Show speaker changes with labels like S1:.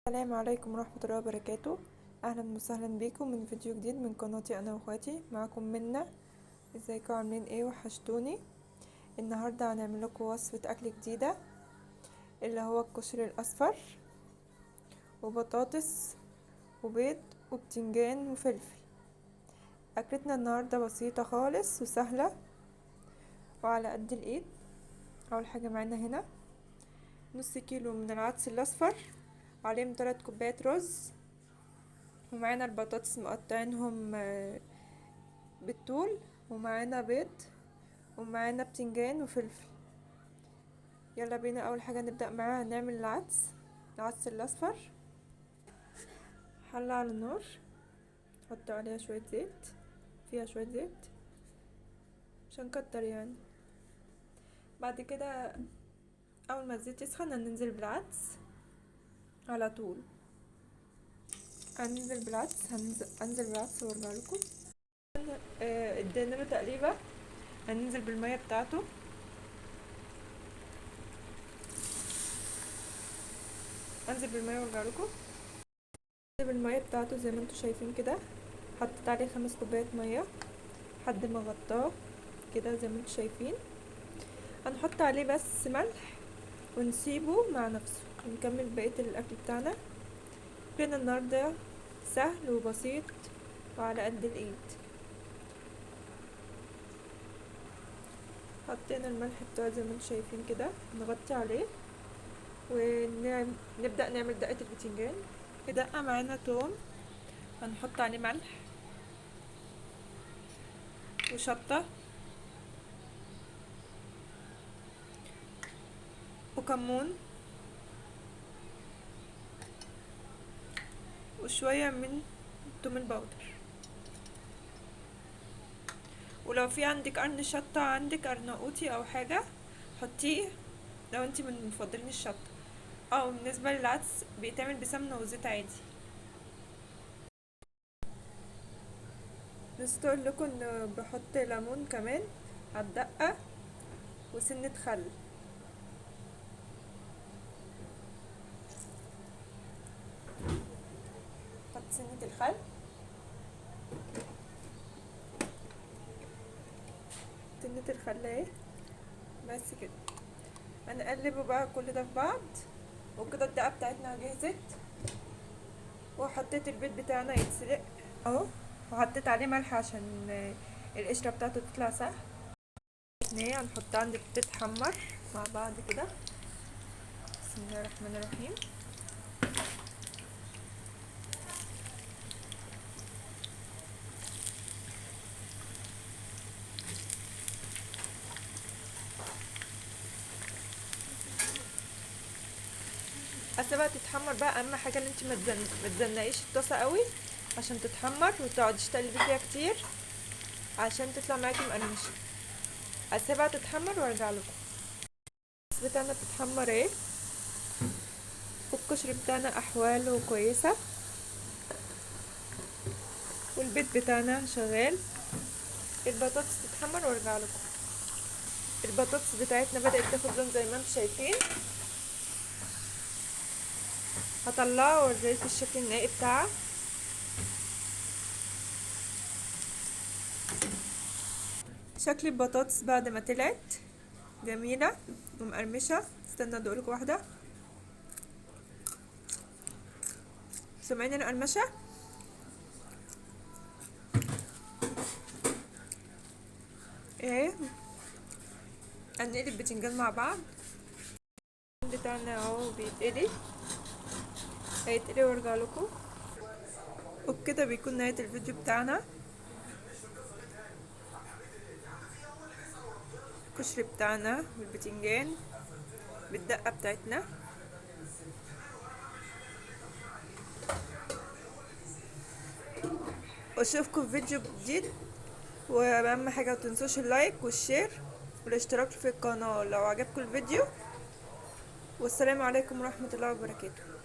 S1: السلام عليكم ورحمة الله وبركاته. اهلا وسهلا بيكم من فيديو جديد من قناتي انا واخواتي. معاكم منى. ازيكم عاملين ايه؟ وحشتوني. النهارده هنعمل لكم وصفة اكل جديدة اللي هو الكشري الاصفر وبطاطس وبيض وبتنجان وفلفل. اكلتنا النهارده بسيطة خالص وسهلة وعلى قد الايد. اول حاجة معانا هنا نص كيلو من العدس الاصفر، عليهم 3 كوبايات رز، ومعانا البطاطس مقطعينهم بالطول، ومعانا بيض، ومعانا بتنجان وفلفل. يلا بينا. اول حاجه نبدا معاها نعمل العدس الاصفر. حله على النار، نحط عليها شويه زيت، فيها شويه زيت مش هنكتر يعني. بعد كده اول ما الزيت يسخن هننزل بالعدس على طول. انزل بالعدس وارجع لكم. ادينا له تقليبه، هننزل بالميه بتاعته. انزل بالميه وارجع لكم. بالميه بتاعته زي ما انتم شايفين كده، حطيت عليه 5 كوبايات ميه لحد ما غطاه كده زي ما انتم شايفين. هنحط عليه بس ملح ونسيبه مع نفسه ونكمل بقية الاكل بتاعنا. كده النهارده سهل وبسيط وعلى قد الايد. حطينا الملح بتاعه زي ما انتم شايفين كده، نغطي عليه ونبدأ نعمل دقة البتنجان. في دقة معانا توم، هنحط عليه ملح وشطة وكمون وشوية من التوم البودر. ولو في عندك قرن شطة، عندك قرناقوطي او حاجة حطيه لو انتي من مفضلين الشطة. او بالنسبة للعدس بيتعمل بسمنة وزيت عادي. نسيت اقول لكم ان بحط ليمون كمان على الدقة وسنة خل. حط سنة الخل، سنة الخل اهي، بس كده. هنقلبه بقى كل ده في بعض. وكده الدقة بتاعتنا جهزت. وحطيت البيض بتاعنا يتسلق اهو، وحطيت عليه ملح عشان القشرة بتاعته تطلع سهل. هنحطها عند تتحمر مع بعض كده. بسم الله الرحمن الرحيم. اسيبها تتحمر بقى. اهم حاجه ان انت ما تزنقيش الطاسه قوي عشان تتحمر، وتقعديش تقلبي فيها كتير عشان تطلع معاكي مقرمشه. اسيبها تتحمر وارجع لكم. البطاطس بتاعنا بتتحمر اهي، والكشري بتاعنا احواله كويسه، والبيض بتاعنا شغال. البطاطس تتحمر وارجع لكم. البطاطس بتاعتنا بدات تاخد لون زي ما انتم شايفين. هطلعه واوريكم الشكل النهائي بتاعها. شكل البطاطس بعد ما طلعت جميله ومقرمشه. استنى ادوقلكوا واحده. سامعين القرمشه؟ ايه، هنقلب البتنجان مع بعض. بتاعنا اهو بيتقلي، هيتقلي وارجع لكم. وبكده بيكون نهاية الفيديو بتاعنا. الكشري بتاعنا والبتنجان بالدقة بتاعتنا. واشوفكم في فيديو جديد. واهم حاجة متنسوش اللايك والشير والاشتراك في القناة لو عجبكم الفيديو. والسلام عليكم ورحمة الله وبركاته.